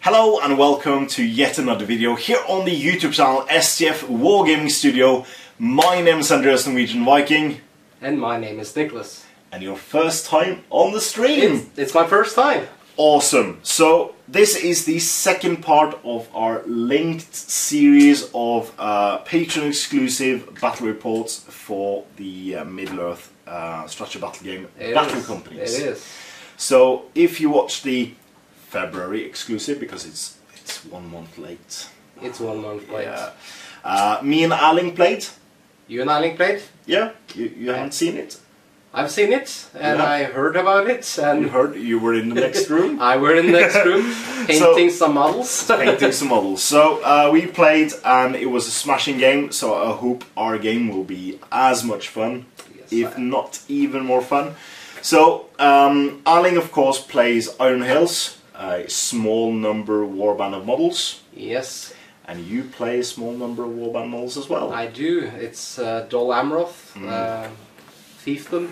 Hello and welcome to yet another video here on the YouTube channel STF Wargaming Studio. My name is Andreas Norwegian Viking. And my name is Nichlas. And your first time on the stream. It's my first time. Awesome. So this is the second part of our linked series of Patreon exclusive battle reports for the Middle-earth structure battle game Battle Companies. It is. So if you watch the February exclusive, because it's 1 month late. It's 1 month late. Yeah. Me and Erling played. You and Erling played? Yeah. You haven't seen it? I've seen it, and I heard about it. And you were in the next room? I were in the next room, painting some models. Painting some models. So we played, and it was a smashing game, so I hope our game will be as much fun, if not even more fun. So, Erling of course plays Iron Hills, a small number warband of models. Yes. And you play a small number of warband models as well. I do. It's Dol Amroth, Fiefdom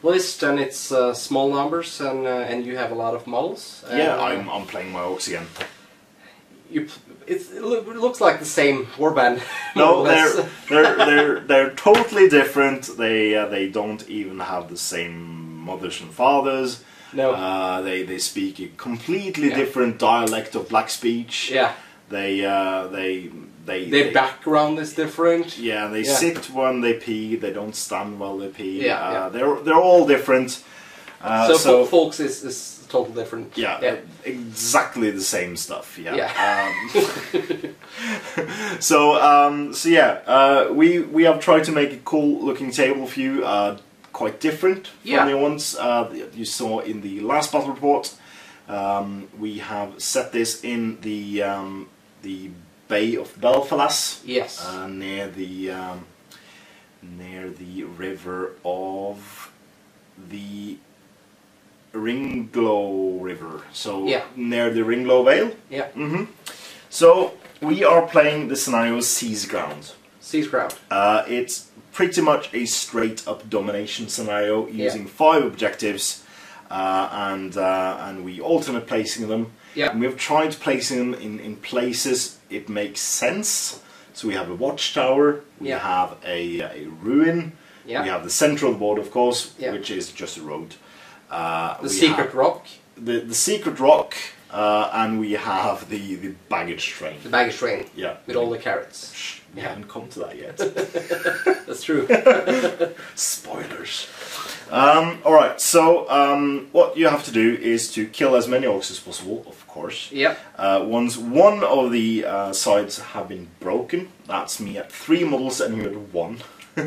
list, and it's small numbers, and you have a lot of models. Yeah, I'm playing my orcs again. It looks like the same warband. No, they're totally different. They don't even have the same mothers and fathers. No. They speak a completely different dialect of black speech. Yeah. Their background is different. Yeah, they sit when they pee. They don't stand while they pee. Yeah, They're all different. So folks is totally different. Yeah, exactly the same stuff. Yeah. We have tried to make a cool looking table for you. Quite different from the ones you saw in the last battle report. We have set this in the Bay of Belfalas. Yes. Near the river of the Ringlow River. So near the Ringlow Vale. Yeah. So we are playing the scenario Seize Ground. Seize Ground. It's pretty much a straight up domination scenario using 5 objectives, and we alternate placing them. Yeah. And we've tried placing them in places it makes sense. So we have a watchtower, we have a ruin, we have the central board, of course, which is just a road. The secret rock. The secret rock, and we have the baggage train. The baggage train. Yeah. With all the carrots. Shh, we haven't come to that yet. That's true. Spoilers. Alright, so what you have to do is to kill as many orcs as possible, of course. Yeah. Once one of the sides have been broken, that's me at 3 models and you at 1.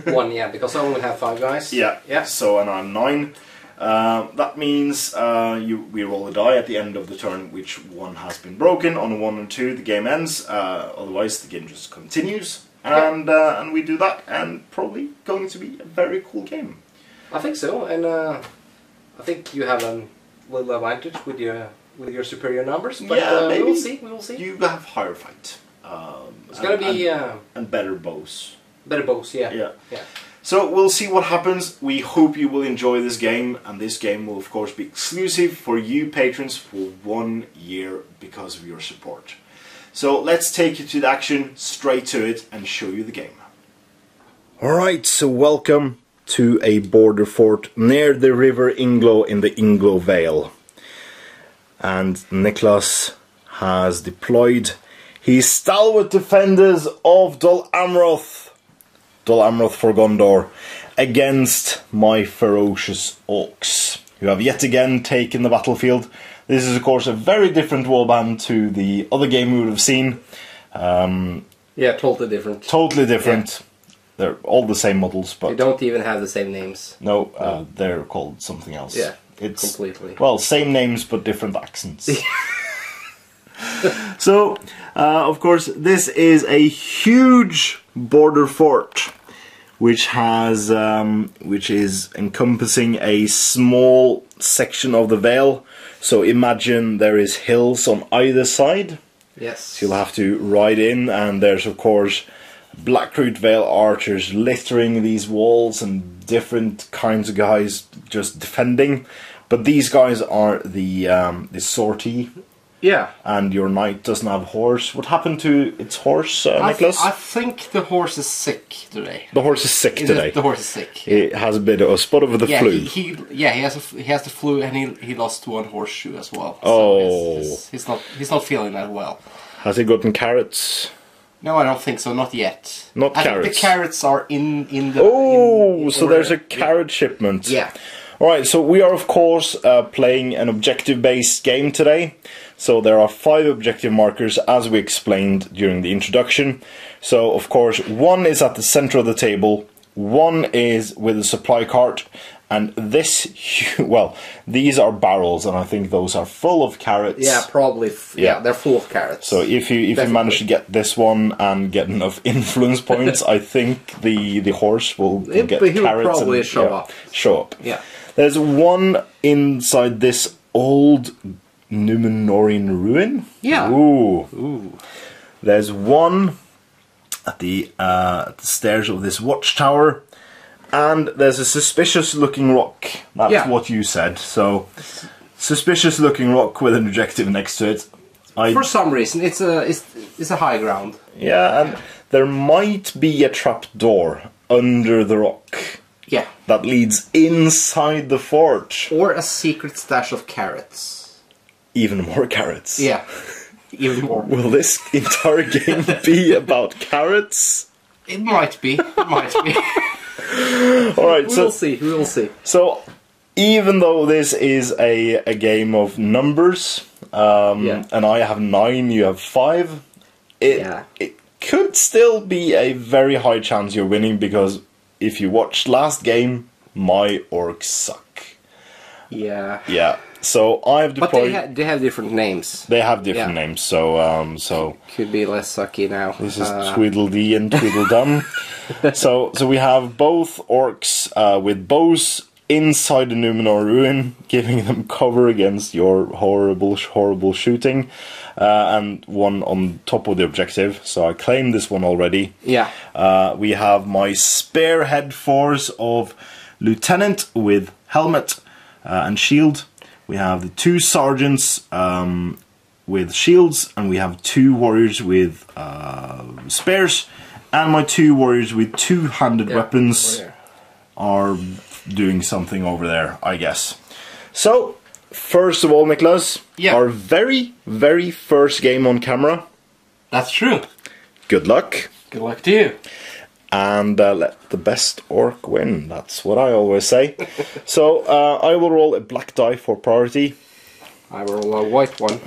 1, yeah, because I only have 5 guys. Yeah. So, and I'm 9. That means we roll a die at the end of the turn which one has been broken. On a 1 and 2 the game ends, otherwise the game just continues. And we do that, and probably going to be a very cool game. I think so, and I think you have a little advantage with your superior numbers, but maybe. We will see. You have higher fight. It's gonna be and better bows. Better bows, yeah. So we'll see what happens. We hope you will enjoy this game, and this game will of course be exclusive for you patrons for 1 year because of your support. So let's take you to the action, straight to it, and show you the game. Alright, so welcome to a border fort near the river Inglo in the Inglo Vale. And Nichlas has deployed his stalwart defenders of Dol Amroth for Gondor against my ferocious orcs, who have yet again taken the battlefield. This is of course a very different warband to the other game we would have seen. Yeah, totally different. Totally different. Yeah. They're all the same models, but they don't even have the same names. No, they're called something else. Yeah, it's completely. Well, same names but different accents. So, of course, this is a huge border fort, which is encompassing a small section of the Vale. So imagine there is hills on either side. Yes. So you'll have to ride in, and there's of course Blackroot Vale archers littering these walls and different kinds of guys just defending. But these guys are the sortie Yeah. And your knight doesn't have horse. What happened to its horse, Nichlas? I think the horse is sick today. The horse is sick today. The horse is sick. It has a bit of a spot of the flu. He has the flu, and he lost one horseshoe as well. Oh. So he's not feeling that well. Has he gotten carrots? No, I don't think so. Not yet. Not I carrots. think the carrots are in the. Oh, so there's a carrot shipment. Yeah. Alright, so we are of course playing an objective-based game today. So there are 5 objective markers as we explained during the introduction. So of course 1 is at the center of the table, 1 is with a supply cart, and this, well, these are barrels, and I think those are full of carrots. Yeah, probably. Yeah, they're full of carrots. So if you manage to get this one and get enough influence points, I think the horse will get carrots. He'll probably show up. Show up. Yeah. There's 1 inside this old Numenorian ruin. Yeah. Ooh. There's 1 at the stairs of this watchtower, and there's a suspicious-looking rock. That's what you said. So, suspicious-looking rock with an objective next to it. For some reason, it's a high ground. Yeah, and there might be a trap door under the rock. Yeah. That leads inside the fort. Or a secret stash of carrots. Even more carrots. Yeah. Even more. Will this entire game be about carrots? It might be. It might be. Alright, we will see. We will see. So, even though this is a game of numbers, and I have 9, you have 5, it could still be a very high chance you're winning, because if you watched last game, my orcs suck. Yeah. Yeah. So I've deployed. But they have different names. They have different names. So could be less sucky now. This is Tweedledee and Tweedledum. so we have both orcs with bows inside the Numenor ruin, giving them cover against your horrible shooting, and 1 on top of the objective. So I claimed this one already. Yeah. We have my spearhead force of lieutenant with helmet and shield. We have the 2 sergeants with shields, and we have 2 warriors with spears, and my 2 warriors with 2-handed weapons are doing something over there, I guess. So, first of all, Nichlas, our very, very first game on camera. That's true. Good luck. Good luck to you. And let the best orc win. That's what I always say. So, I will roll a black die for priority. I will roll a white one.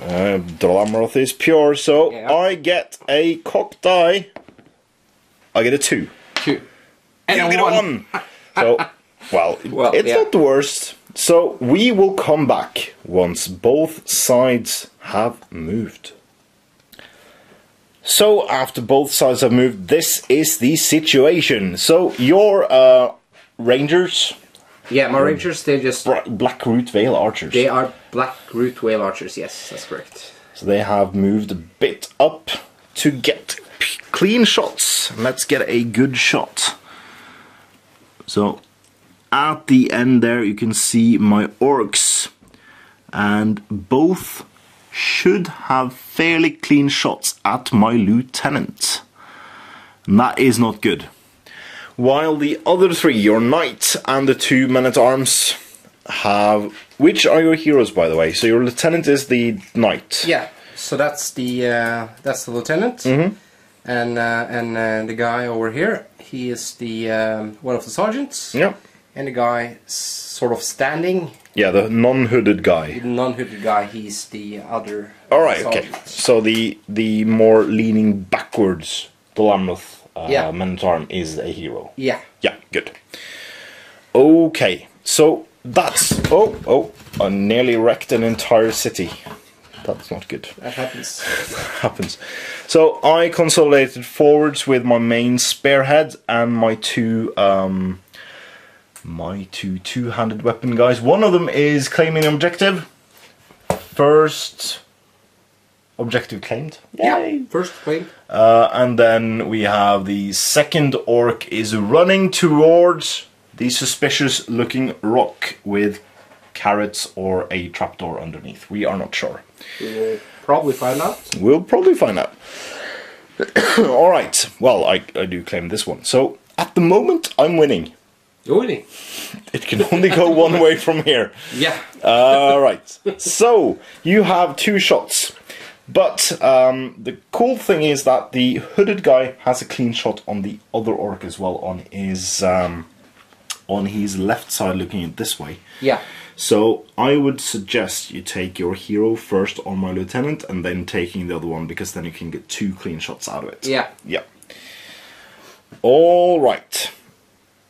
Drolamroth is pure, so I get a cocked die. I get a 2. 2. And you get a 1. So, well, it's not the worst. So, we will come back once both sides have moved. So, after both sides have moved, this is the situation. So, your rangers... Yeah, my rangers, they're just... Black Root Vale archers. They are Black Root Vale archers, yes, that's correct. So they have moved a bit up to get clean shots. Let's get a good shot. So, at the end there, you can see my orcs. And both should have fairly clean shots at my lieutenant. And that is not good. While the other 3, your knight and the 2 men-at-arms, have... Which are your heroes, by the way? So your lieutenant is the knight. Yeah, so that's the lieutenant. And the guy over here, he is the one of the sergeants. Yeah. And the guy sort of standing. Yeah, the non-hooded guy. The non-hooded guy, he's the other. Alright, okay. So the more leaning backwards, the Lamroth men-at-arm is a hero. Yeah. Yeah, good. Okay, so that's... Oh, I nearly wrecked an entire city. That's not good. That happens. Happens. So I consolidated forwards with my main spearhead and my 2 two-handed weapon guys. One of them is claiming objective. First objective claimed. Yay. Yeah, first claim. And then we have the second orc is running towards the suspicious looking rock with carrots or a trapdoor underneath. We are not sure. We'll probably find out. We'll probably find out. Alright, well, I do claim this one. So, at the moment, I'm winning. You're winning. It can only go one way from here. Yeah. Alright, so, you have 2 shots. But the cool thing is that the hooded guy has a clean shot on the other orc as well, on his left side looking at this way. Yeah. So I would suggest you take your hero first on my lieutenant and then taking the other one, because then you can get 2 clean shots out of it. Yeah. Yeah. Alright.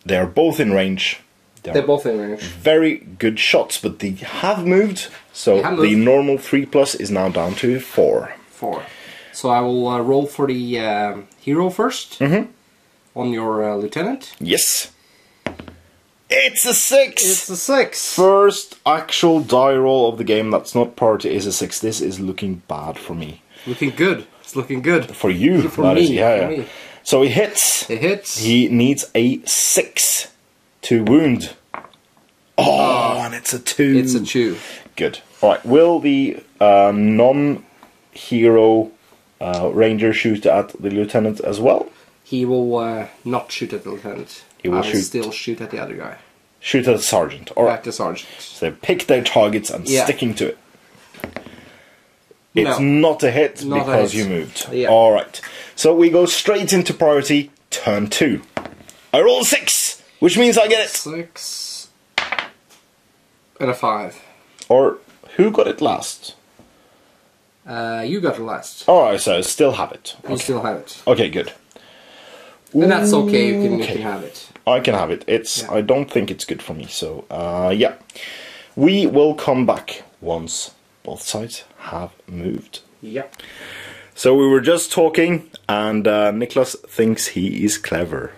They're both in range. They're both in range. Very good shots, but they have moved. So the normal 3+ is now down to 4. 4. So I will roll for the hero first. On your lieutenant. Yes. It's a 6! It's a 6! First actual die roll of the game that's not party is a 6. This is looking bad for me. Looking good. It's looking good. For you. For me. Yeah. Me. So he hits. It hits. He needs a 6 to wound. Oh, and it's a 2. It's a 2. Good. Alright, will the non-hero ranger shoot at the lieutenant as well? He will not shoot at the lieutenant. He will still shoot at the other guy. Shoot at the sergeant. Alright. At the sergeant. So they pick their targets and sticking to it. It's No. not a hit Not because a hit. you moved. Yeah. Alright. So we go straight into priority, turn 2. I roll a 6, which means I get it. 6. And a 5. Or who got it last? You got it last. Alright, so I still have it. You still have it. Okay, good. And that's okay, you can have it. I can have it. I don't think it's good for me, so yeah. We will come back once both sides have moved. Yep. So we were just talking, and Nichlas thinks he is clever.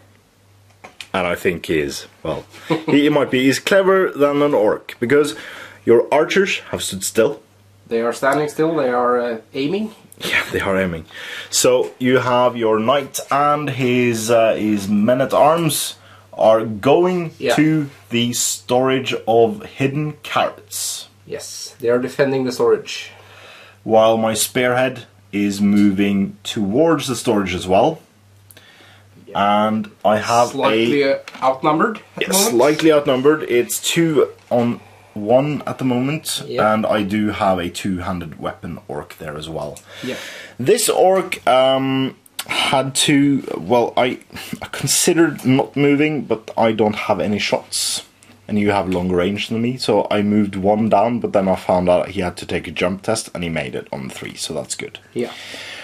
And I think he is. Well, he might be. He's clever than an orc, because your archers have stood still. They are standing still, they are aiming. Yeah, they are aiming. So you have your knight and his men-at-arms are going to the storage of hidden carrots. Yes, they are defending the storage. While my spearhead is moving towards the storage as well. And I have slightly outnumbered at the moment. Slightly outnumbered. It's 2 on 1 at the moment, and I do have a 2-handed weapon orc there as well. Yeah. This orc had to, well, I considered not moving, but I don't have any shots, and you have longer range than me, so I moved 1 down, but then I found out he had to take a jump test, and he made it on 3, so that's good. Yeah.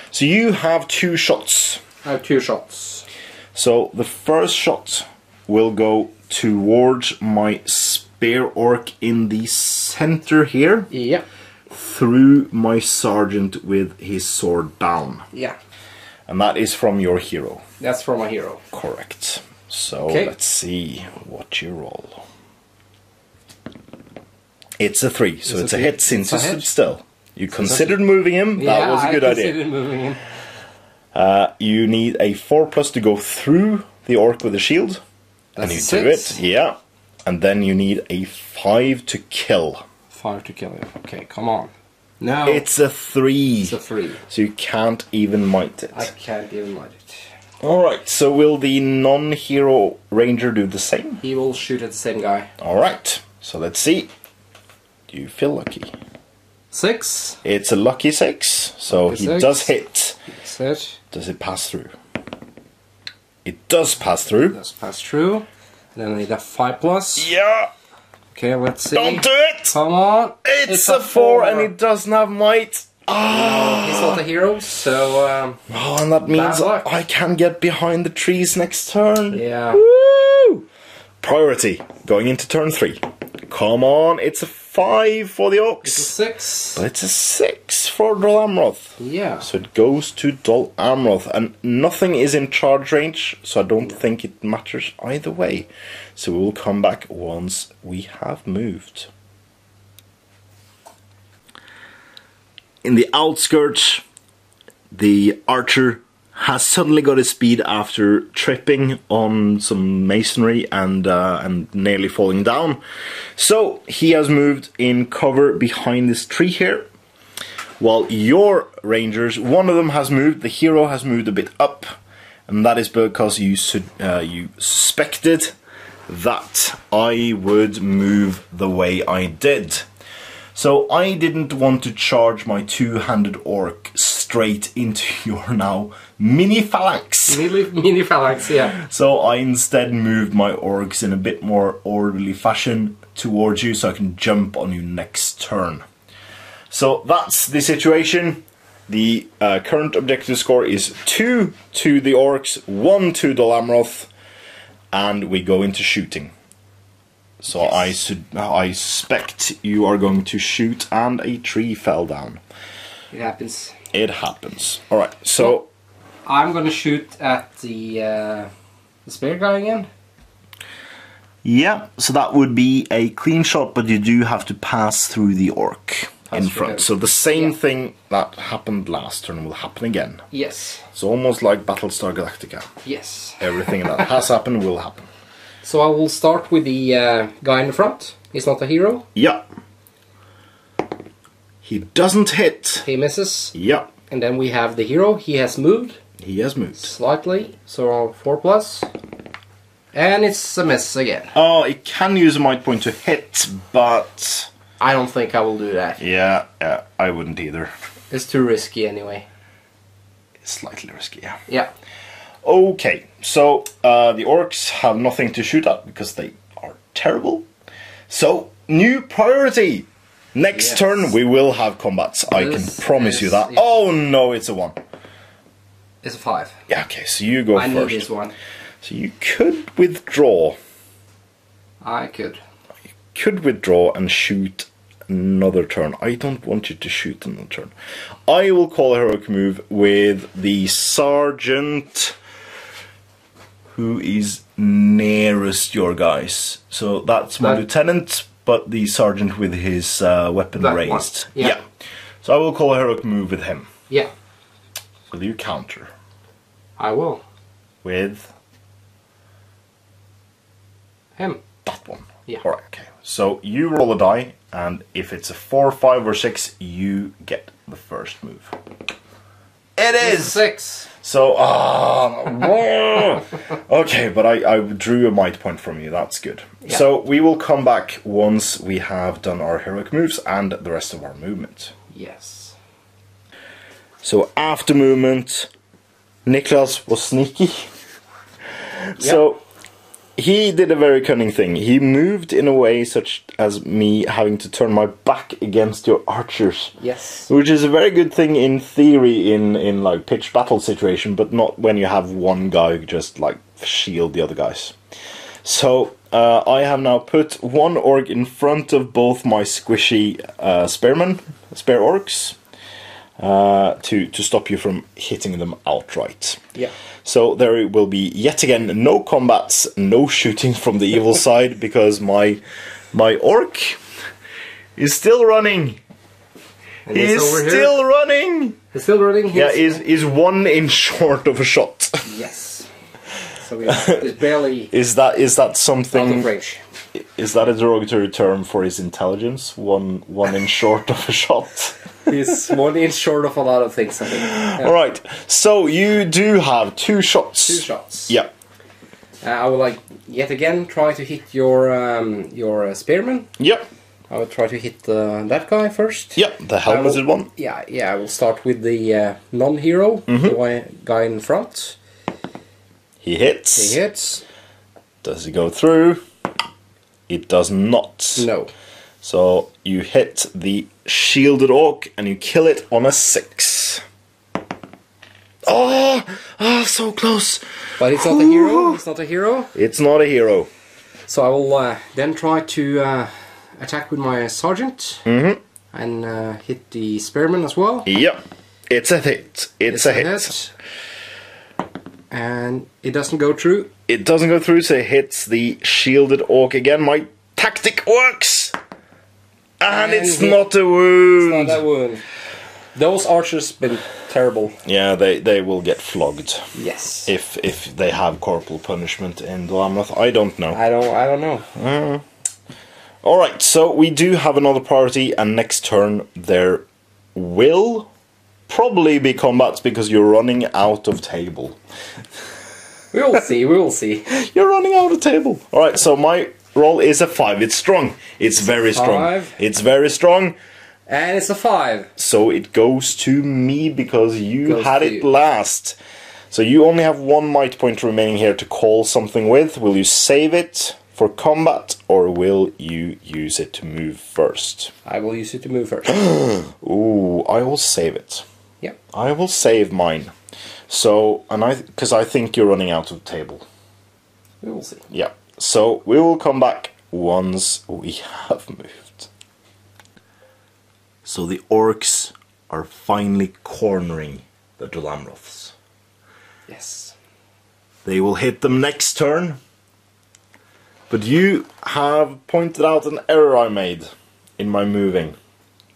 So you have 2 shots. I have 2 shots. So the first shot will go towards my spear orc in the center here. Yeah. Through my sergeant with his sword down. Yeah. And that is from your hero. That's from my hero. Correct. So let's see what you roll. It's a 3, so it's a hit since you stood still. You considered moving him, that was a good idea. I considered moving him. You need a 4+ to go through the orc with the shield. That's and you 6. do it, yeah. And then you need a 5 to kill. 5 to kill him. Okay, come on. No. It's a 3. It's a 3. So you can't even might it. I can't even might it. Alright, so will the non-hero ranger do the same? He will shoot at the same guy. Alright, so let's see. Do you feel lucky? 6. It's a lucky 6, so he does hit. That's it. Does it pass through? It does pass through. It does pass through. Then I need a 5+. Yeah! Okay, let's see. Don't do it! Come on! It's a 4 and he doesn't have might. Ah! He's not a hero, so... oh, and that means I can get behind the trees next turn. Yeah. Woo! Priority, going into turn 3. Come on, it's a 5 for the Oaks. It's a 6. But it's a 6 for Dol Amroth. Yeah. So it goes to Dol Amroth. And nothing is in charge range, so I don't think it matters either way. So we will come back once we have moved. In the outskirts, the archer has suddenly got his speed after tripping on some masonry and nearly falling down. So he has moved in cover behind this tree here. While your rangers, one of them has moved, the hero has moved a bit up, and that is because you suspected that I would move the way I did. So I didn't want to charge my two-handed orc straight into your now mini phalanx. Mini phalanx, yeah. So I instead moved my orcs in a bit more orderly fashion towards you so I can jump on you next turn. So that's the situation. The current objective score is 2 to the orcs, 1 to Dol Amroth, and we go into shooting. So yes. I suspect you are going to shoot and a tree fell down. It happens. It happens. Alright, so... Well, I'm going to shoot at the spear guy again. Yeah, so that would be a clean shot, but you do have to pass through the orc in front. So the same thing that happened last turn will happen again. Yes. It's almost like Battlestar Galactica. Yes. Everything that has happened will happen. So I will start with the guy in the front. He's not a hero. Yeah. He doesn't hit. He misses. Yeah. And then we have the hero. He has moved. He has moved. Slightly. So 4+. And it's a miss again. Oh, it can use a might point to hit, but... I don't think I will do that. Yeah, I wouldn't either. It's too risky anyway. It's slightly risky, yeah. Yeah. Okay, so the orcs have nothing to shoot at because they are terrible. So, new priority! Next turn we will have combats, I can promise you that. Oh no, it's a 1. It's a 5. Yeah, okay, so you go first. I need this one. So you could withdraw. I could. You could withdraw and shoot another turn. I don't want you to shoot another turn. I will call a heroic move with the sergeant who is nearest your guys. So that's my lieutenant, but the sergeant with his weapon raised. Yeah. So I will call a heroic move with him. Yeah. Will you counter? I will. With? Him. That one. Yeah. Alright, okay. So you roll a die, and if it's a 4, 5, or 6, you get the first move. It is! 6. So, okay, but I drew a might point from you, that's good. Yeah. So we will come back once we have done our heroic moves and the rest of our movement. Yes. So after movement, Nichlas was sneaky. Yep. So he did a very cunning thing. He moved in a way such as me having to turn my back against your archers. Yes. Which is a very good thing in theory in like pitched battle situation, but not when you have one guy just like shield the other guys. So I have now put one orc in front of both my squishy spare orcs to stop you from hitting them outright. Yeah. So there will be yet again no combats, no shooting from the evil side because my orc is still running. And he's still running. He's still running. Yeah, is 1 inch short of a shot. Yes. So he's barely. Is that something? Out of range. Is that a derogatory term for his intelligence? 1 inch short of a shot. He's 1 inch short of a lot of things, I think. Yeah. Alright, so you do have 2 shots. 2 shots. Yeah. I will yet again try to hit your spearman. Yep. I will try to hit that guy first. Yep, the helmeted one. Yeah, I will start with the non-hero, the guy in front. He hits. He hits. Does he go through? It does not. No. So you hit the shielded orc and you kill it on a 6. Oh, so close. But it's not a hero. It's not a hero. It's not a hero. So I will then try to attack with my sergeant and hit the spearman as well. Yep. It's a hit. It's a hit. And it doesn't go through. It doesn't go through, so it hits the shielded orc again. My tactic works! And it's not a wound! It's not a wound. Those archers been terrible. Yeah, they will get flogged. Yes. If they have corporal punishment in Dol Amroth. I don't know. I don't know. Alright, so we do have another priority, and next turn there will probably be combats because you're running out of table. We will see, we will see. You're running out of table. Alright, so my roll is a 5. It's strong. It's very strong. 5. It's very strong. And it's a 5. So it goes to me because you had it you. last. So you only have 1 might point remaining here to call something with. Will you save it for combat, or will you use it to move first? I will use it to move first. Ooh, I will save it. Yeah. I will save mine. So, because I think you're running out of table. We will see. Yeah. So we will come back once we have moved. So the orcs are finally cornering the Dol Amroths. Yes. They will hit them next turn. But you have pointed out an error I made in my moving.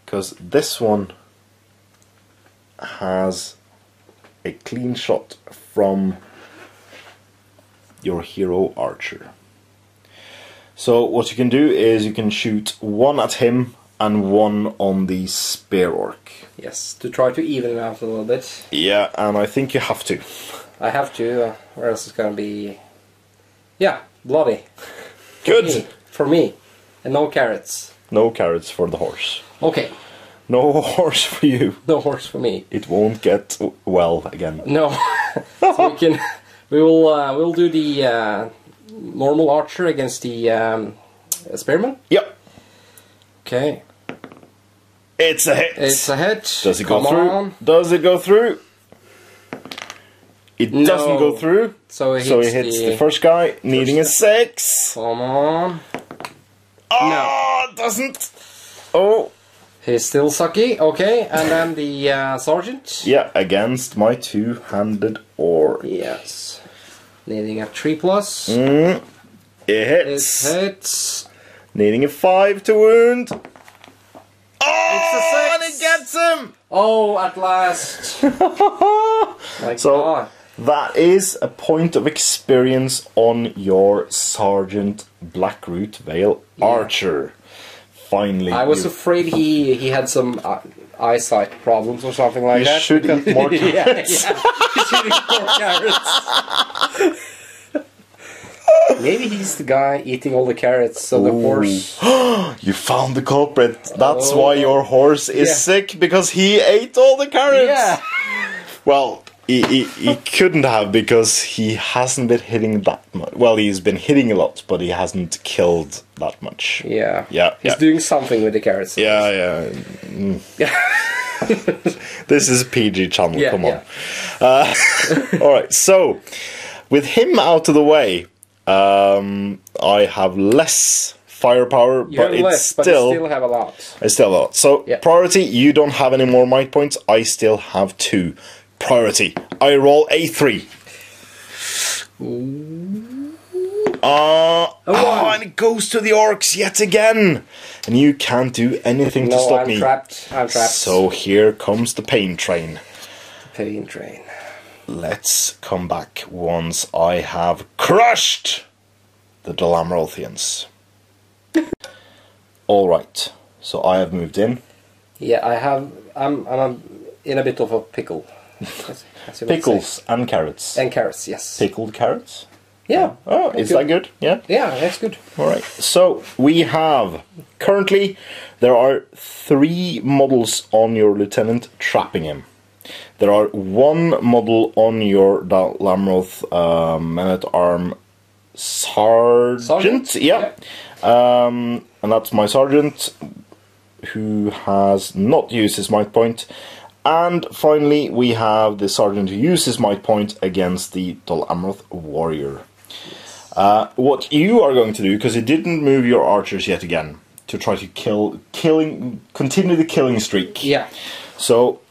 Because this one has a clean shot from your hero archer. So what you can do is you can shoot 1 at him and 1 on the spear orc. Yes, to try to even it out a little bit. Yeah, and I think you have to. I have to, or else it's gonna be... Yeah, bloody. Good! For me. And no carrots. No carrots for the horse. Okay. No horse for you. No horse for me. It won't get well again. No. So we'll do the normal archer against the spearman. Yep. Okay. It's a hit. It's a hit. Does it go Come through? on. Does it go through? It doesn't go through. So it hits the first guy, needing a 6. Come on. Oh, it doesn't. Oh. He's still sucky. Okay, and then the sergeant. Yeah, against my 2-handed orc. Yes. Needing a 3+. It hits. It hits. Needing a 5 to wound. Oh, and it gets him! Oh, at last. My So, God. that is a point of experience on your Sergeant Blackroot Vale Archer. Finally. I was afraid he had some eyesight problems or something like that. You should eat more carrots. Yeah. He should eat more carrots. Maybe he's the guy eating all the carrots, so the horse... You found the culprit. That's why your horse is sick, because he ate all the carrots. Yeah. Well, he couldn't have, because he hasn't been hitting that much. Well, he's been hitting a lot, but he hasn't killed that much. Yeah. Yeah. He's doing something with the carrots. Yeah. This is a PG channel, come on. Alright, so, with him out of the way, I have less firepower, but you still have a lot. I still have a lot. So, priority, you don't have any more might points. I still have 2. Priority, I roll a 3. And it goes to the orcs yet again. And you can't do anything to stop me. I'm trapped. So here comes the pain train. Pain train. Let's come back once I have crushed the Dol Amrothians. Alright, so I have moved in. Yeah, I'm in a bit of a pickle. as you might Pickles say. and carrots. And carrots, yes. Pickled carrots? Yeah. Oh, is that good? Yeah? Yeah, that's good. Alright, so we have, currently, there are 3 models on your lieutenant trapping him. There are 1 model on your Dol Amroth man-at-arm sergeant. Yeah. And that's my sergeant, who has not used his might point. And finally, we have the sergeant who uses might point against the Dol Amroth warrior. What you are going to do, because you didn't move your archers yet again, to try to continue the killing streak. Yeah. So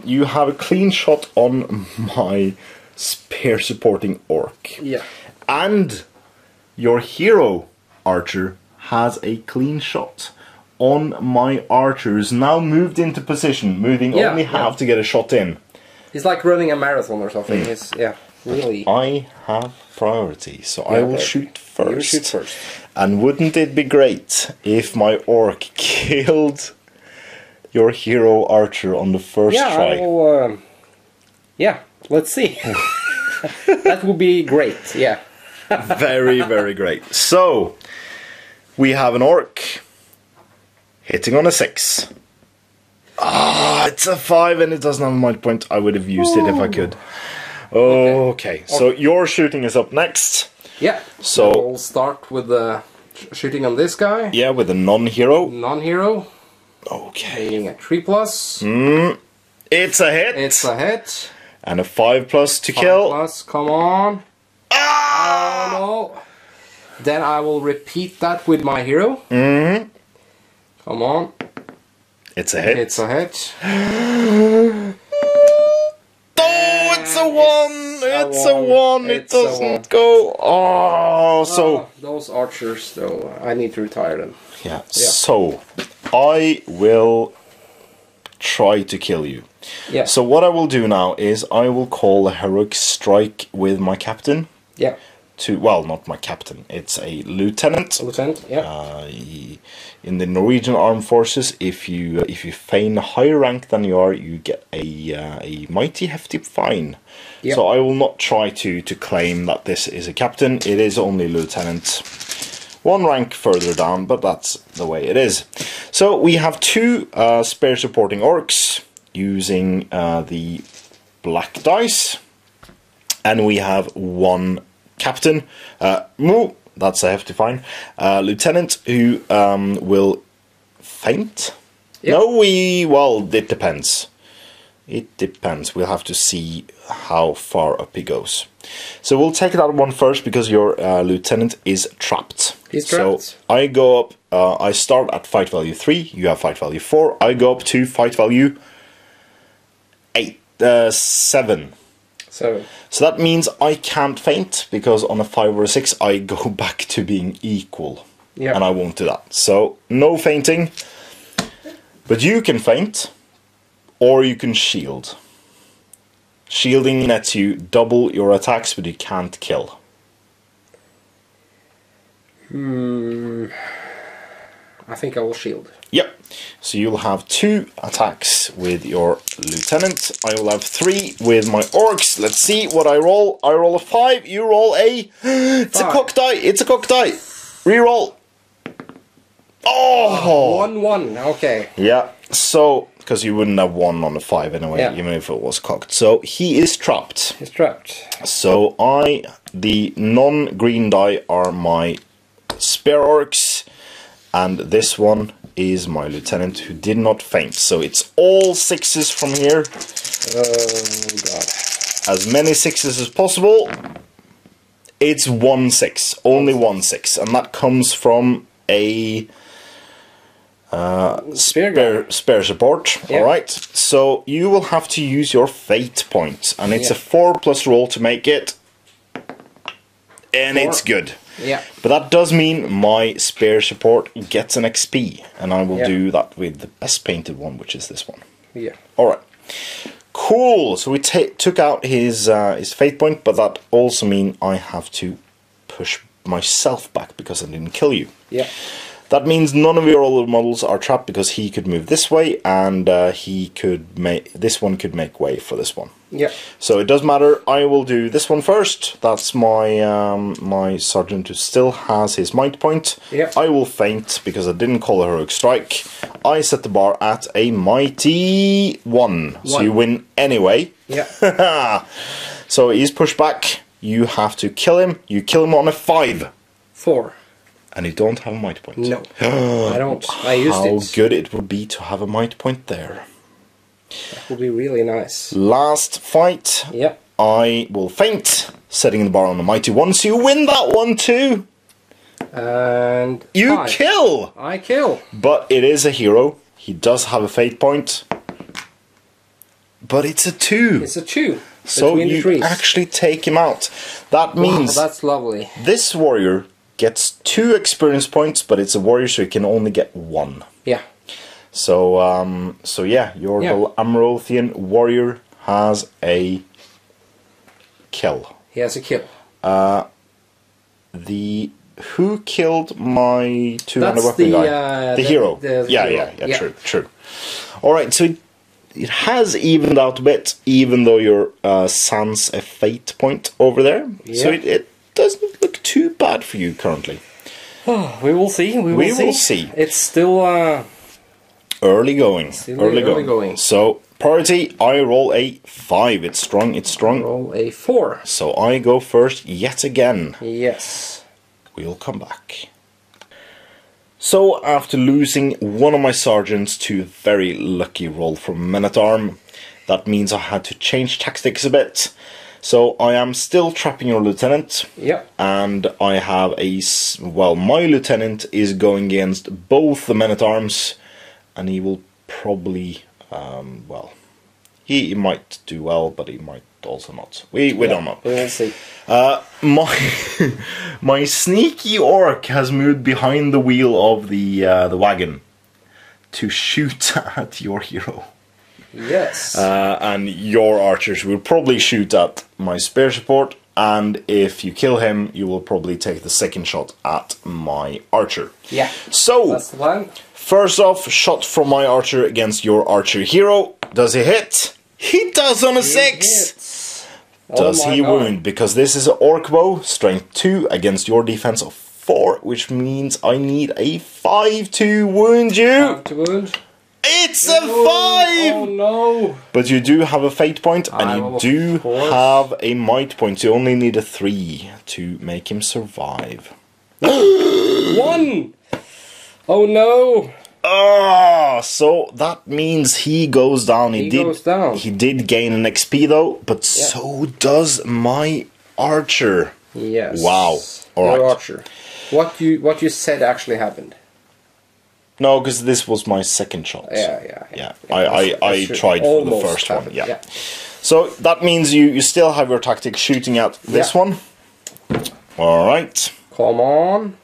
you have a clean shot on my spear supporting orc. Yeah. And your hero archer has a clean shot on my archers. Now moved into position, moving only half to get a shot in. He's like running a marathon or something. He's, really. I have priority, so I will shoot first. You shoot first. And wouldn't it be great if my orc killed your hero archer on the first try? I will, let's see. That would be great, yeah. Very, very great. So, we have an orc hitting on a 6. It's a 5 and it doesn't have a might point. I would have used it if I could. Okay, so your shooting is up next. Yeah, so we'll start with the shooting on this guy. Yeah, with a non-hero. Non-hero. Okay. Being a 3+. It's a hit. It's a hit. And a 5+ to kill. 5+, come on. Oh no. Then I will repeat that with my hero. Come on. It's a hit. It's a hit. Oh, it's a 1! It's a 1! It doesn't go. Oh, so. Those archers, though, I need to retire them. Yeah, so I will try to kill you. Yeah. So what I will do now is I will call a heroic strike with my captain. Yeah. Well, not my captain. It's a lieutenant. Lieutenant. Yeah. In the Norwegian Armed Forces, if you feign a higher rank than you are, you get a mighty hefty fine. Yep. So I will not try to claim that this is a captain. It is only lieutenant. One rank further down, but that's the way it is. So we have 2 spare supporting orcs using the black dice, and we have 1 captain. That's a hefty fine. Lieutenant who will feint. Yep. No, well, it depends. It depends. We'll have to see how far up he goes. So we'll take that one first because your lieutenant is trapped. He's trapped. So I go up, I start at fight value 3, you have fight value 4, I go up to fight value 7. So that means I can't feint, because on a 5 or a 6 I go back to being equal. Yep. And I won't do that. So no feinting. But you can feint, or you can shield. Shielding lets you double your attacks, but you can't kill. I think I will shield. Yep. So you'll have 2 attacks with your lieutenant. I will have 3 with my orcs. Let's see what I roll. I roll a 5. You roll a... It's 5. A cock die. It's a cock die. Reroll. Oh! 1-1. Okay. Yeah. So, because you wouldn't have 1 on the 5 anyway, even if it was cocked. So he is trapped. He's trapped. So the non-green die are my spare orcs, and this one is my lieutenant who did not feint. So it's all 6s from here. Oh god. As many 6s as possible. It's 1 6. Only 1 6. And that comes from a spare support. Yeah. Alright. So you will have to use your fate point. And it's a 4+ roll to make it. And 4. It's good. Yeah. But that does mean my spare support gets an XP, and I will do that with the best painted one, which is this one. Yeah. Alright. Cool. So we took out his fate point, but that also means I have to push myself back because I didn't kill you. Yeah. That means none of your other models are trapped, because he could move this way, and this one could make way for this one. Yeah. So it does matter. I will do this one first. That's my my sergeant who still has his might point. Yeah. I will feint because I didn't call a heroic strike. I set the bar at a mighty 1. So you win anyway. Yeah. So he's pushed back. You have to kill him. You kill him on a 5. 4. And you don't have a might point. No. I don't. I used it. How good it would be to have a might point there. That would be really nice. Last fight. Yep. I will feint, setting the bar on a mighty 1, so you win that one too. And you 5. kill. I kill. But it is a hero. He does have a fate point. But it's a 2. It's a 2. So you actually take him out. That means that's lovely. This warrior gets 2 experience points, but it's a warrior, so he can only get 1. Yeah. So, so yeah, your Amrothian warrior has a kill. He has a kill. Who killed my 200 weapon guy? The hero. Yeah, true. Alright, so it has evened out a bit, even though your sans a fate point over there. Yeah. So it doesn't look too bad for you currently. Oh, we will see. We will see. It's still early going. Early going. So priority, I roll a 5. It's strong. Roll a 4. So I go first yet again. Yes. We'll come back. So after losing one of my sergeants to a very lucky roll from Men-at-Arm, that means I had to change tactics a bit. So I am still trapping your lieutenant. Yeah. And I have my lieutenant is going against both the Men-at-Arms, and he will probably, he might do well, but he might also not. We don't know. We'll see. My sneaky orc has moved behind the wheel of the wagon to shoot at your hero. Yes. And your archers will probably shoot at my spear support, and if you kill him, you will probably take the second shot at my archer. Yeah. So that's the plan. First off, shot from my archer against your archer hero. Does he hit? He does on a 6! Does he wound? Because this is an orc bow, strength 2 against your defense of 4, which means I need a 5 to wound you. 5 to wound. It's a 5! Oh no! But you do have a fate point, and you do have a might point. You only need a 3 to make him survive. 1! Oh no! So that means he goes down. He goes down. He did gain an XP though, but so does my archer. Yes. Wow. Alright. Your archer. What you said actually happened. No, because this was my second shot. Yeah. I tried for the first one. Yeah. So that means you still have your tactic shooting at this one. Alright. Come on.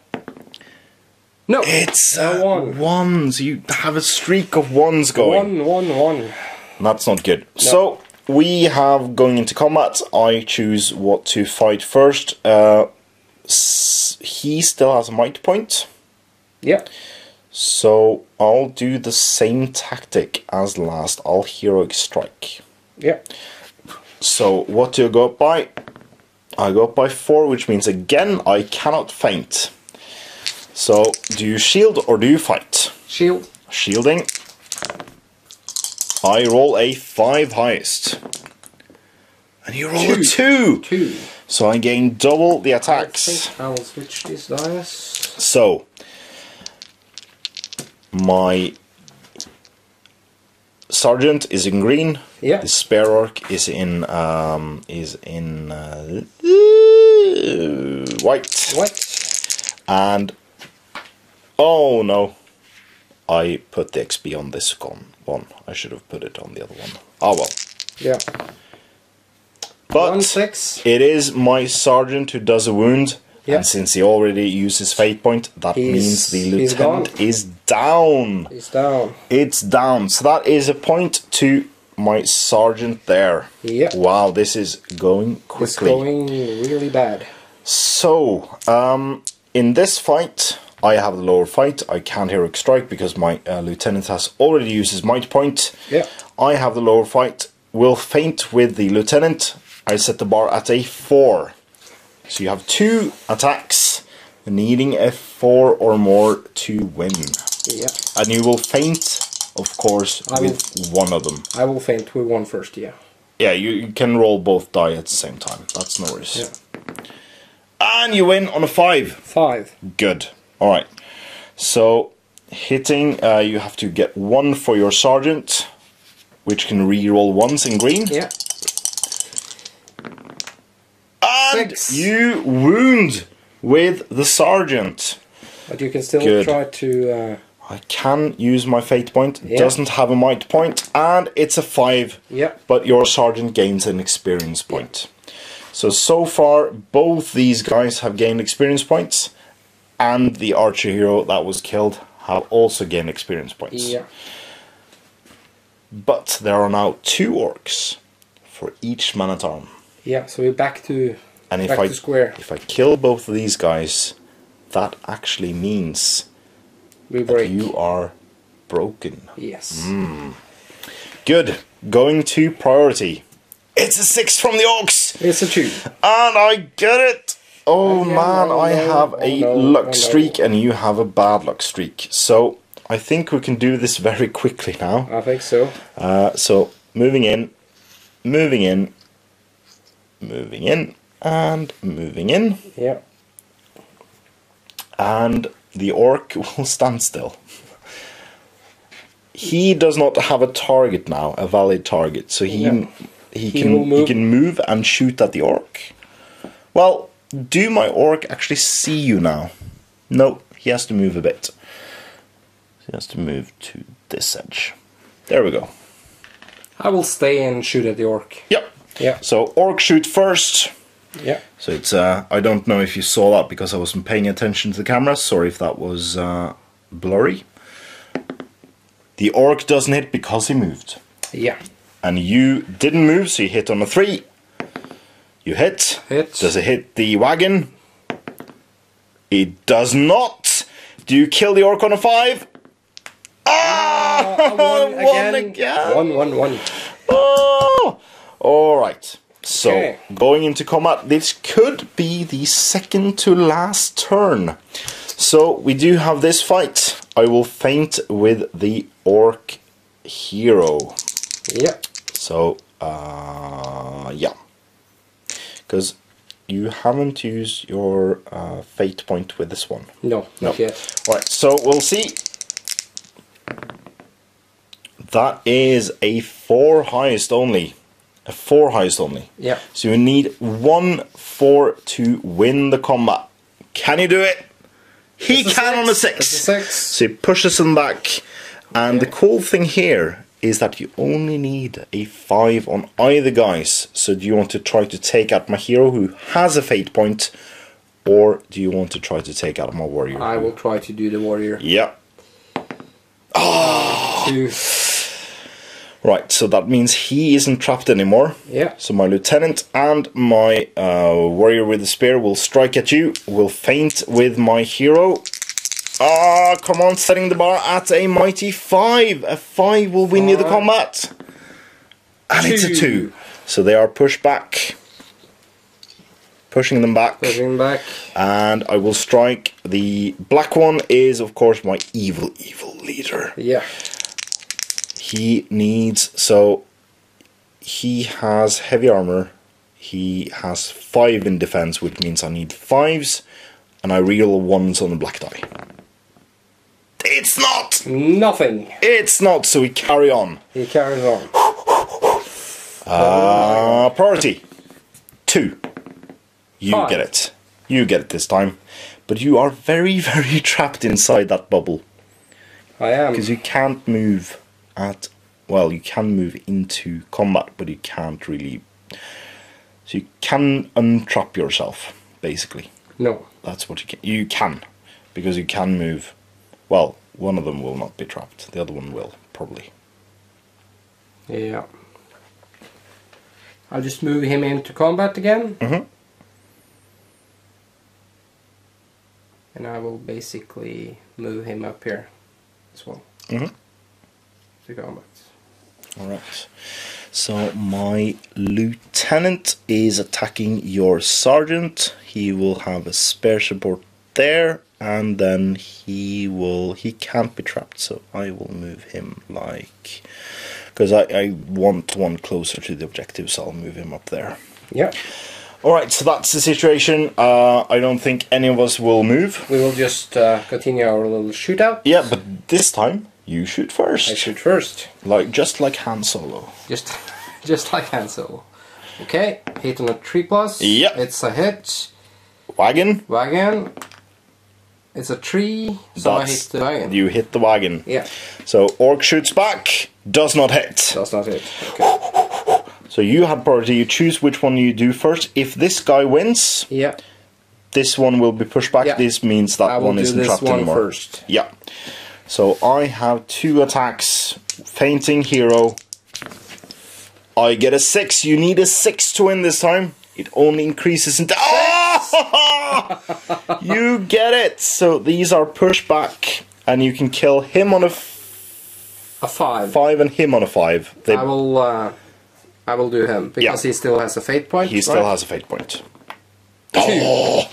No, it's ones. You have a streak of ones going. One. That's not good. No. So we have going into combat. I choose what to fight first. He still has a might point. Yeah. So I'll do the same tactic as last. I'll heroic strike. Yeah. So what do I go up by? I go up by 4, which means again I cannot feint. So, do you shield or do you fight? Shield. Shielding. I roll a 5 highest. And you roll a 2! 2. So I gain double the attacks. I think I will switch these dice. So, my sergeant is in green. Yeah. The spare orc is in white. White. And oh no, I put the XP on this one. I should have put it on the other one. Oh well. Yeah. But 1-6. It is my sergeant who does a wound. Yeah. And since he already uses fate point, that means the lieutenant is down. He's down. It's down. So that is a point to my sergeant there. Yeah. Wow, this is going quickly. It's going really bad. So, in this fight, I have the lower fight. I can't heroic strike because my lieutenant has already used his might point. Yeah. I have the lower fight. Will feint with the lieutenant. I set the bar at a 4. So you have 2 attacks, needing a 4 or more to win. Yeah. And you will feint, of course, with one of them. I will feint with one first, yeah. Yeah, you can roll both die at the same time. That's no worries. Yeah. And you win on a 5. 5. Good. Alright. So, hitting, you have to get 1 for your sergeant, which can re-roll once in green. Yeah. And 6. you wound with the sergeant. But you can still try to... I can use my fate point. Yeah. Doesn't have a might point, and it's a 5. Yeah. But your sergeant gains an experience point. So far, both these guys have gained experience points, and the archer hero that was killed have also gained experience points. Yeah. But there are now 2 orcs for each man-at-arm. Yeah, so we're back to And to square. if I kill both of these guys, that actually means We that break. you are broken. Yes. Good. Going to priority. It's a 6 from the orcs! It's a 2. And I get it! Oh Again, man, oh I no, have oh a no, luck oh no. streak and you have a bad luck streak. So I think we can do this very quickly now. I think so. So moving in, moving in, moving in, and moving in. Yeah. And the orc will stand still. He does not have a target now, a valid target, so he can move and shoot at the orc. Well, do my orc actually see you now? No, he has to move a bit. He has to move to this edge. There we go. I will stay and shoot at the orc. Yep. Yeah. So orc shoot first. Yeah. So it's I don't know if you saw that because I wasn't paying attention to the camera. Sorry if that was blurry. The orc doesn't hit because he moved. Yeah. And you didn't move, so you hit on a 3. You hit. Hit. Does it hit the wagon? It does not. Do you kill the orc on a 5? Ah! One again. One. Oh! Alright. So, Okay. going into combat, this could be the second to last turn. So, we do have this fight. I will feint with the orc hero. Yeah. So, yeah. Because you haven't used your fate point with this one. No, not yet. Alright, so we'll see. That is a 4 highest only. A 4 highest only. Yeah. So you need 1 4 to win the combat. Can you do it? He It's a can on a 6. It's a 6. So he pushes him back. And the cool thing here is that you only need a 5 on either guys. So do you want to try to take out my hero who has a fate point, or do you want to try to take out my warrior? I will try to do the warrior. Yeah. 2. Right, so that means he isn't trapped anymore. Yeah. So my lieutenant and my warrior with the spear will strike at you. Will feint with my hero. Ah, come on, setting the bar at a mighty 5. A 5 will win you the combat. And it's a 2. So they are pushed back. Pushing them back. Pushing back. And I will strike. The black one is, of course, my evil leader. Yeah. He needs, so he has heavy armor. He has 5 in defense, which means I need 5s. And I reroll 1s on the black die. It's not! Nothing. It's not, so we carry on. He carries on. Priority 2. You 5. get it. You get it this time. But you are very, very trapped inside that bubble. I am. Because you can't move at... Well, you can move into combat, but you can't really... So you can untrap yourself, basically. No. That's what you can. You can. Because you can move... Well, one of them will not be trapped. The other one will, probably. Yeah. I'll just move him into combat again. Mm-hmm. And I will basically move him up here as well. Mm-hmm. To combat. Alright. So my lieutenant is attacking your sergeant. He will have a spare support there. And then he can't be trapped. So I will move him like... Because I want one closer to the objective, so I'll move him up there. Yeah. Alright, so that's the situation. I don't think any of us will move. We will just continue our little shootout. Yeah, but this time, you shoot first. I shoot first. Just like Han Solo. Just like Han Solo. Okay, hit on a 3+. Yeah. It's a hit. Wagon. Wagon. It's a 3, so I hit the wagon. You hit the wagon. Yeah. So orc shoots back, does not hit. Does not hit. Okay. So you had priority, you choose which one you do first. If this guy wins, Yeah. this one will be pushed back. Yeah. This means that one isn't trapped anymore. I will do this one first. Yeah. So I have 2 attacks. Fainting hero. I get a 6. You need a 6 to win this time. It only increases into... Oh! You get it! So these are pushback. And you can kill him on a 5. 5 and him on a 5. I will do him because he still has a fate point. He still has a fate point. 2. Oh!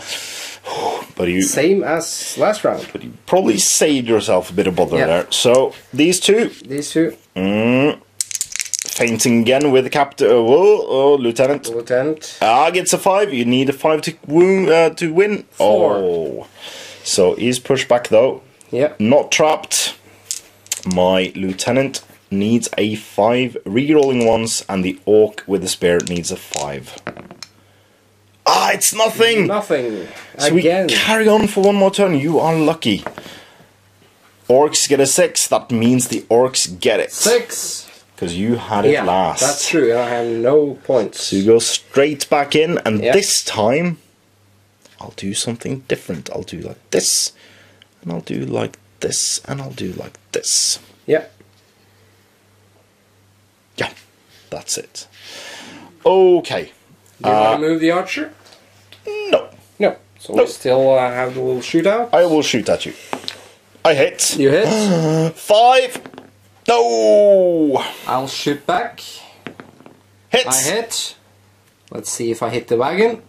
But you, same as last round. But you probably saved yourself a bit of bother Yeah. there. So these two. These two. Fainting again with the captain. Oh, lieutenant. Lieutenant. Gets a 5. You need a 5 to win. 4. Oh, so he's pushed back though. Yeah. Not trapped. My lieutenant needs a 5. Rerolling ones, and the orc with the spear needs a 5. It's nothing. Nothing. So Again. we carry on for one more turn. You are lucky. Orcs get a 6. That means the orcs get it. 6. Because you had it last. That's true. And I have no points. So you go straight back in, and Yep. this time I'll do something different. I'll do like this, and I'll do like this, and I'll do like this. Yeah. Yeah, that's it. Okay. Do you want to move the archer? No. No. So we still have the little shootout. I will shoot at you. I hit. You hit. 5. No. I'll shoot back. Hits. I hit. Let's see if I hit the wagon.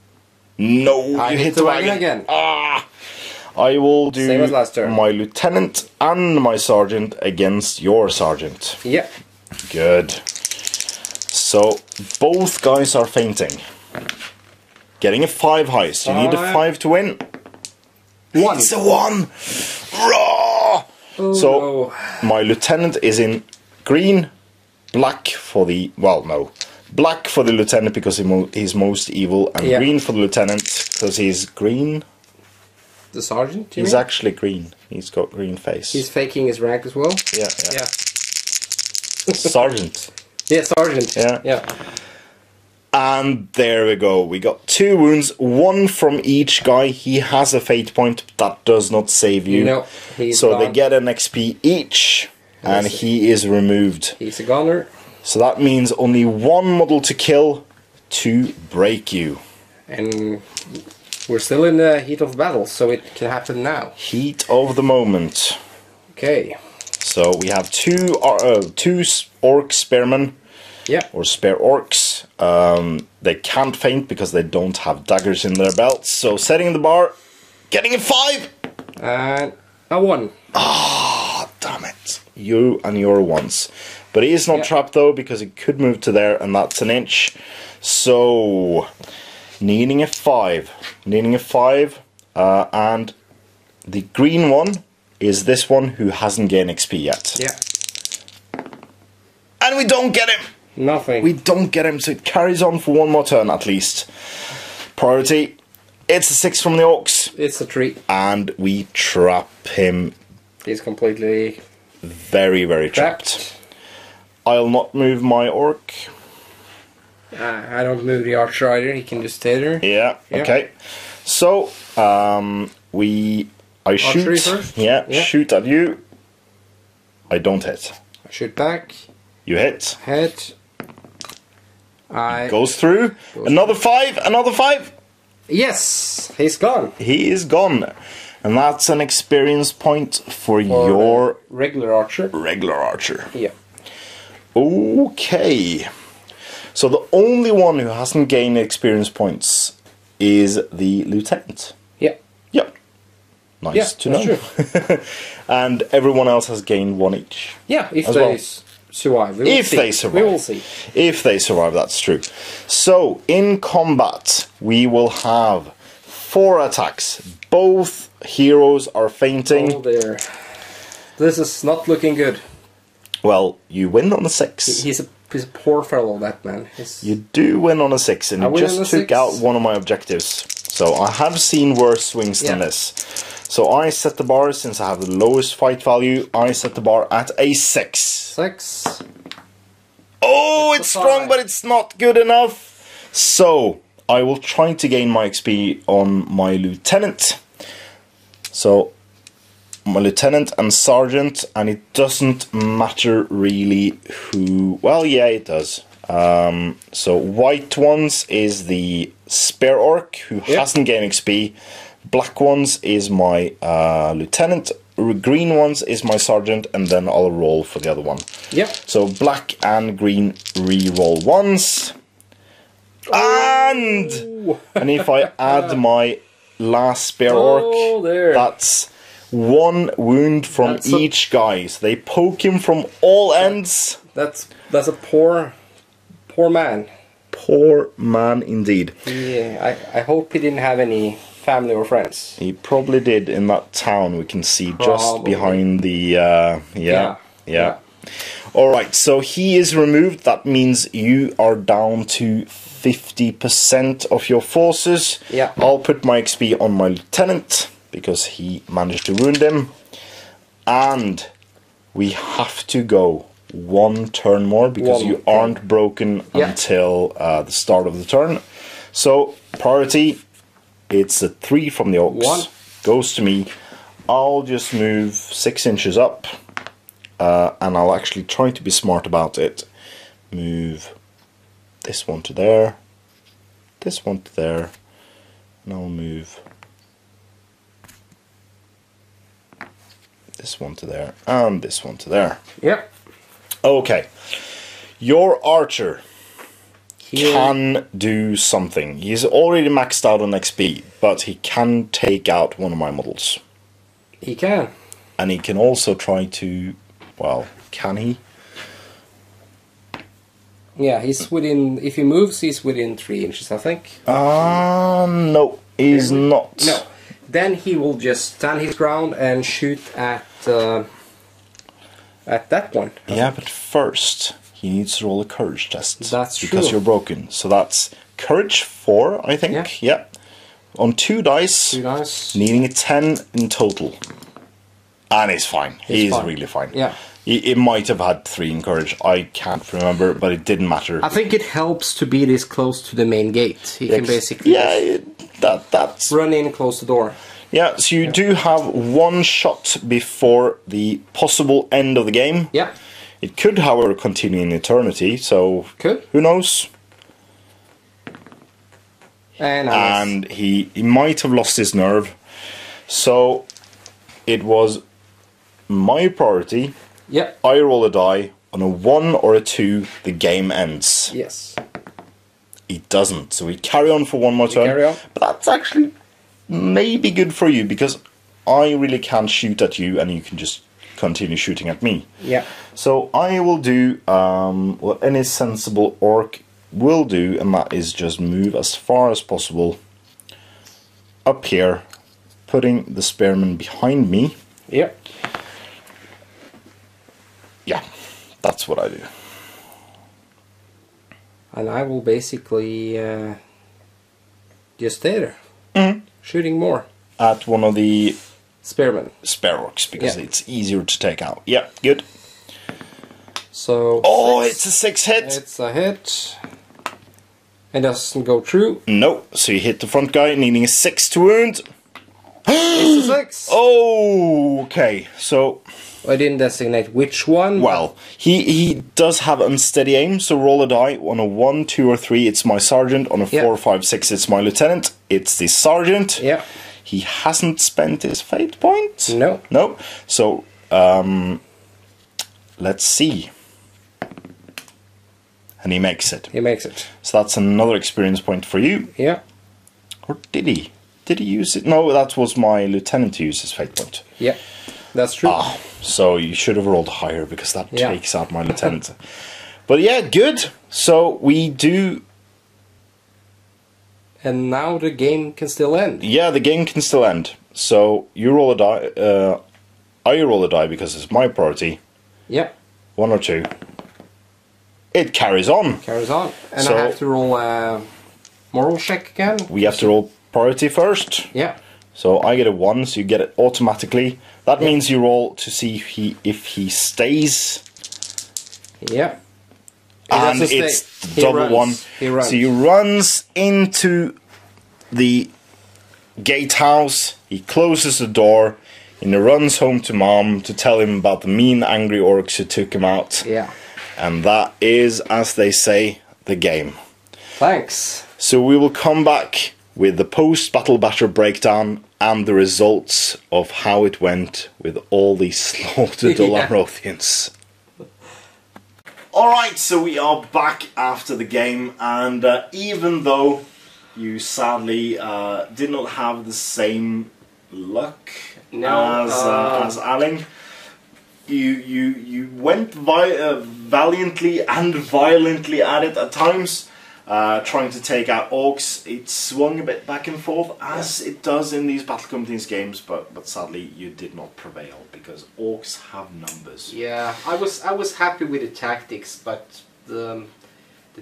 No. I you hit the wagon again. I will do Same as last turn. my lieutenant and my sergeant against your sergeant. Yeah. Good. So both guys are fainting. Getting a 5 highest. You need a 5 to win. 1. It's a 1. Raw. Oh, So no. my lieutenant is in green, black for the black for the lieutenant because he's most evil, and green for the lieutenant because he's green. The sergeant? He's actually green. He's got green face. He's faking his rank as well. Yeah. Yeah. Sergeant. Yeah, sergeant. Yeah. Yeah. And there we go. We got 2 wounds, 1 from each guy. He has a fate point. That does not save you. No, he's so gone. they get an XP each, and he is removed. He's a gunner. So that means only 1 model to kill to break you. And we're still in the heat of battle, so it can happen now. Heat of the moment. Okay. So we have 2 orc spearmen. Yeah. Or spare orcs. They can't faint because they don't have daggers in their belts. So setting the bar, getting a 5! And a 1. Damn it. You and your 1s. But he is not trapped though, because he could move to there, and that's an inch. So, needing a 5. Needing a 5. And the green one is this one who hasn't gained XP yet. Yeah. And we don't get him! Nothing. We don't get him, so it carries on for one more turn at least. Priority. It's a 6 from the orcs. It's a 3. And we trap him. He's completely Very, very trapped. I'll not move my orc. I don't move the archer either. He can just stay there. Yeah, okay. So, I shoot. Archery first? Yeah, shoot at you. I don't hit. I shoot back. You hit. Hit. Goes through. Another 5. Another 5. Yes, he's gone. He is gone. And that's an experience point for your regular archer. Regular archer. Yeah. Okay. So the only one who hasn't gained experience points is the lieutenant. Yeah. Yep. Nice to know. True. And everyone else has gained 1 each. Yeah, if as they well. survive. If they survive. We will see. If they survive, that's true. So, in combat, we will have 4 attacks. Both heroes are fainting. Oh dear. This is not looking good. Well, you win on a 6. He's a poor fellow, that man. You do win on a 6, and you just took out one of my objectives. So I have seen worse swings than this. So I set the bar, since I have the lowest fight value, I set the bar at a 6. 6. Oh, it's strong, but it's not good enough. So I will try to gain my XP on my lieutenant. So my lieutenant and sergeant, and it doesn't matter really who. Well, yeah, it does. So white ones is the spare orc who hasn't gained XP. Black ones is my lieutenant. Green ones is my sergeant, and then I'll roll for the other one. Yep. So black and green re-roll ones. And if I add my last spare orc, that's 1 wound from each guy. So they poke him from all ends. That's a poor man. Poor man indeed. Yeah, I hope he didn't have any family or friends. He probably did in that town we can see just behind the... yeah. Alright, so he is removed. That means you are down to 50% of your forces. Yeah. I'll put my XP on my lieutenant because he managed to wound him. And we have to go 1 turn more because you aren't broken until the start of the turn. So, priority, it's a 3 from the orcs. 1 goes to me. I'll just move 6 inches up. And I'll actually try to be smart about it. Move this one to there, this one to there, and I'll move this one to there, and this one to there. Yep. Okay. Your archer can do something. He's already maxed out on XP, but he can take out one of my models. He can. And he can also try to... Well, can he? Yeah, he's within... If he moves, he's within 3 inches, I think. No, he's not. No. Then he will just stand his ground and shoot at that one. Yeah, but first, he needs to roll a courage test. That's true. Because you're broken. So that's courage 4, I think. Yeah. On 2 dice. 2 dice. Needing a 10 in total. And he's fine. He's really fine. Yeah. It might have had 3 in courage. I can't remember, but it didn't matter. I think it helps to be this close to the main gate. He can basically that's run in, close the door. Yeah, so you do have 1 shot before the possible end of the game. Yeah. It could, however, continue in eternity, so who knows? And he might have lost his nerve. So it was my priority. Yeah. I roll a die. On a 1 or a 2, the game ends. Yes. He doesn't. So we carry on for 1 more turn. Carry on. But that's actually maybe good for you, because I really can't shoot at you and you can just continue shooting at me. Yeah. So I will do what any sensible orc will do, and that is just move as far as possible up here, putting the spearman behind me. Yeah. Yeah, that's what I do. And I will basically just stay there, shooting more at one of the spearmen, spare orcs, because it's easier to take out. Yeah, good. So it's a 6 hit. It's a hit. It doesn't go through. No, so you hit the front guy, needing a 6 to wound. It's a 6. Oh, okay. So I didn't designate which one. Well, he does have unsteady aim, so roll a die. On a 1, 2, or 3, it's my sergeant. On a 4, 5, 6, it's my lieutenant. It's the sergeant. Yeah. He hasn't spent his fate point. No. No. So let's see. And he makes it. He makes it. So that's another experience point for you. Yeah. Or did he? Did he use it? No, that was my lieutenant who used his fate point. Yeah, that's true. So you should have rolled higher, because that takes out my lieutenant. But yeah, good. So we do... And now the game can still end. Yeah, the game can still end. So you roll a die. I roll a die because it's my priority. Yeah. 1 or 2. It carries on. Carries on. And I have to roll a moral check again. We have to roll priority first. Yeah. So I get a 1, so you get it automatically. That means you roll to see if he stays. Yeah. And it's double 1. He runs. So he runs into the gatehouse. He closes the door. And he runs home to mom to tell him about the mean, angry orcs who took him out. Yeah. And that is, as they say, the game. Thanks. So we will come back with the post-battle batter breakdown and the results of how it went with all these slaughtered Dollarothians. Alright, so we are back after the game, and even though you sadly did not have the same luck as Erling, you went valiantly and violently at it at times, trying to take out orcs. It swung a bit back and forth, as it does in these Battle Companies games, but sadly you did not prevail because orcs have numbers. Yeah, I was happy with the tactics, but the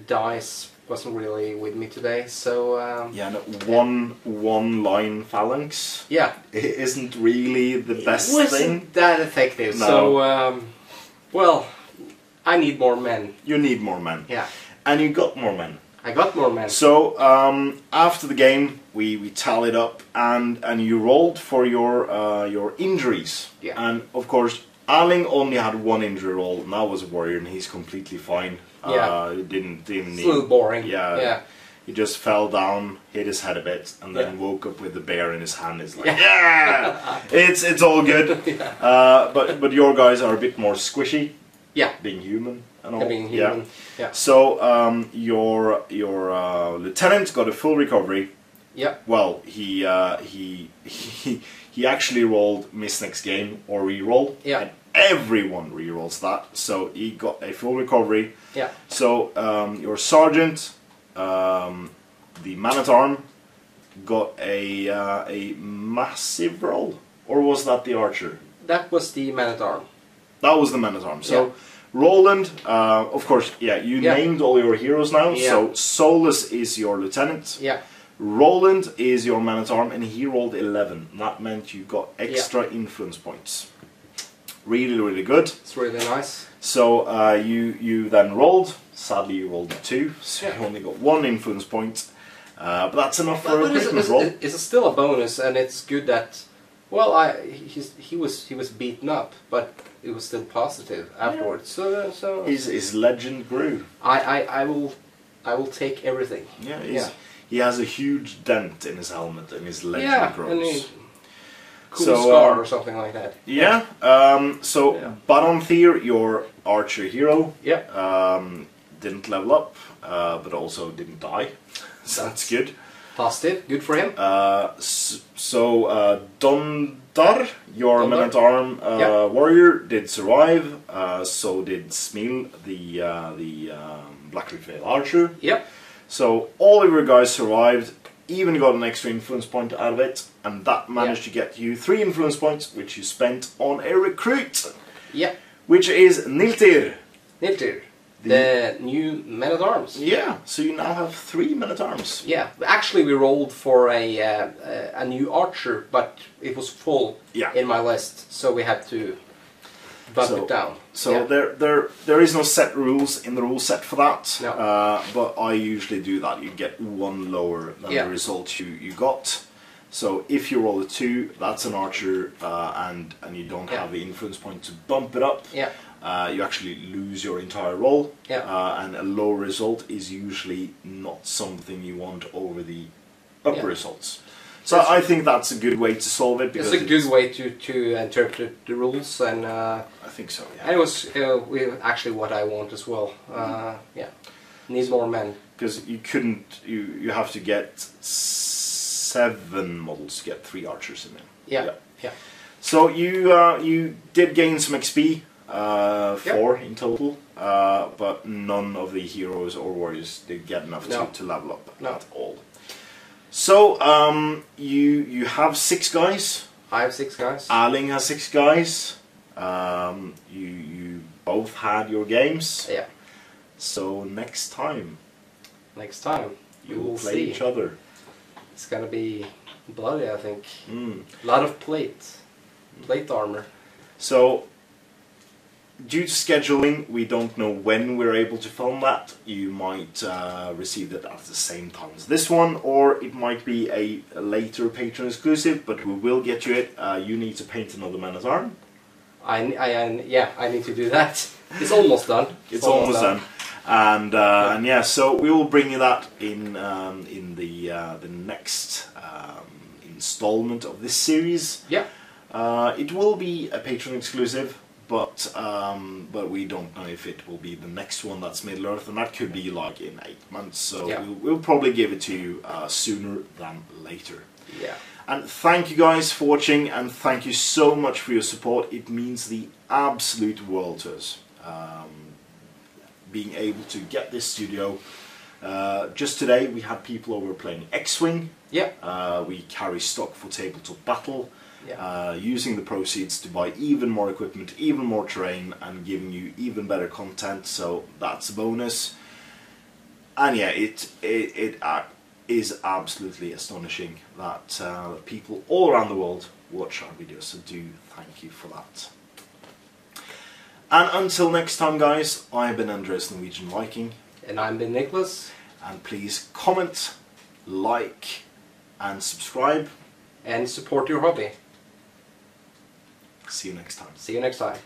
dice wasn't really with me today. So yeah, no, one line phalanx. Yeah, it isn't really the best it wasn't thing. That effective. No. So well, I need more men. You need more men. Yeah, and you got more men. I got more men. So after the game, we tallied up, and you rolled for your injuries. Yeah. And of course, Erling only had one injury roll, and that was a warrior, and he's completely fine. Yeah. Didn't it's a little boring. Yeah. Yeah. He just fell down, hit his head a bit, and then woke up with the bear in his hand. It's like, yeah, it's all good. Yeah. But your guys are a bit more squishy. Yeah. Being human and all. Being human. Yeah. So your lieutenant got a full recovery. Yeah. Well, he actually rolled miss next game or reroll. Yeah. And everyone rerolls that, so he got a full recovery. Yeah. So your sergeant, the man-at-arm, got a massive roll, or was that the archer? That was the man-at-arm. That was the man-at-arm. So Roland, of course, you named all your heroes now. Yeah. So Solus is your lieutenant. Yeah. Roland is your man-at-arm, and he rolled 11. That meant you got extra influence points. Really, really good. It's really nice. So you then rolled. Sadly, you rolled a 2, so you only got 1 influence point. But that's enough for a Christmas roll. It's still a bonus, and it's good that. Well, he was beaten up, but it was still positive afterwards. So his legend grew. I will take everything. Yeah, he has a huge dent in his helmet, and his legend grows. And cool scar or something like that. Yeah. Badonthir, your archer hero, didn't level up, but also didn't die. So that's good. Positive, good for him. Dondar, your man-at-arm warrior, did survive. So did Smil, the Black Veil archer. Yep. So all of your guys survived, even got an extra influence point out of it, and that managed to get you 3 influence points, which you spent on a recruit. Yep. Which is Niltir. Niltir. The new men-at-arms. Yeah, so you now have 3 men-at-arms. Yeah, actually we rolled for a new archer, but it was full in my list, so we had to bump it down. So there is no set rules in the rule set for that, no. But I usually do that. You get 1 lower than the result you got. So if you roll a 2, that's an archer, and you don't have the influence point to bump it up. Yeah. You actually lose your entire roll, and a low result is usually not something you want over the upper results. So I think that's a good way to solve it. Because it's a good way to interpret the rules, and I think so. Yeah. And it was actually what I want as well. Need more men. Because you couldn't. You have to get 7 models to get 3 archers in there. Yeah. So you did gain some XP. 4 in total, but none of the heroes or warriors did get enough to level up at all. So you have 6 guys. I have 6 guys. Erling has 6 guys. You both had your games. Yeah. So next time you will play see each other. It's gonna be bloody, I think. A lot of plate armor. So due to scheduling, we don't know when we're able to film that. You might receive it at the same time as this one, or it might be a later Patreon exclusive, but we will get you it. You need to paint another Man-at-Arm. Yeah, I need to do that. It's almost done. It's almost done. And yeah, so we will bring you that in the next installment of this series. Yeah. It will be a Patreon exclusive, but we don't know if it will be the next one that's Middle Earth, and that could be like in 8 months. So yeah. we'll probably give it to you sooner than later. Yeah. And thank you guys for watching, and thank you so much for your support. It means the absolute world to us. Being able to get this studio. Just today we had people over playing X-Wing. Yeah. We carry stock for Tabletop Battle. Yeah. Using the proceeds to buy even more equipment, even more terrain, and giving you even better content. So that's a bonus. And yeah, it is absolutely astonishing that people all around the world watch our videos. So do thank you for that. And until next time, guys, I've been Andreas Norwegian Viking. And I've been Nichlas. And please comment, like, and subscribe. And support your hobby. See you next time. See you next time.